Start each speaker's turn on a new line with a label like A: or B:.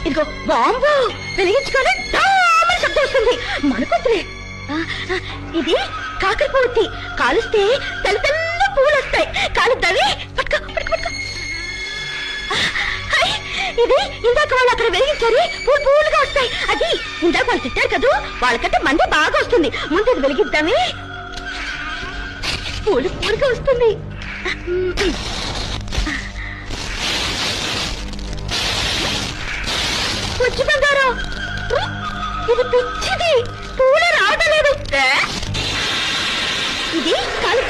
A: ఇదిగో బాంబు వెలిగించుకొని శబ్దం వస్తుంది మనకొద్దులే. ఇది కాకర పువ్వు కాలుస్తే తెల్ల తెల్ల పూలు వస్తాయి. కాలుద్దావి ఇది ఇందాక వాళ్ళు అక్కడ వెలిగించారు, పూలు పూలుగా వస్తాయి. అది ఇందాక వాళ్ళు తిట్టారు కదా, వాళ్ళకంటే మంది బాగా వస్తుంది. ముందు ఇది వెలిగిద్దామే, పూలు పూలుగా వస్తుంది. వచ్చి బంగారం, ఇది పిచ్చిది, పూలు రావటం లేదు. ఇది కాలు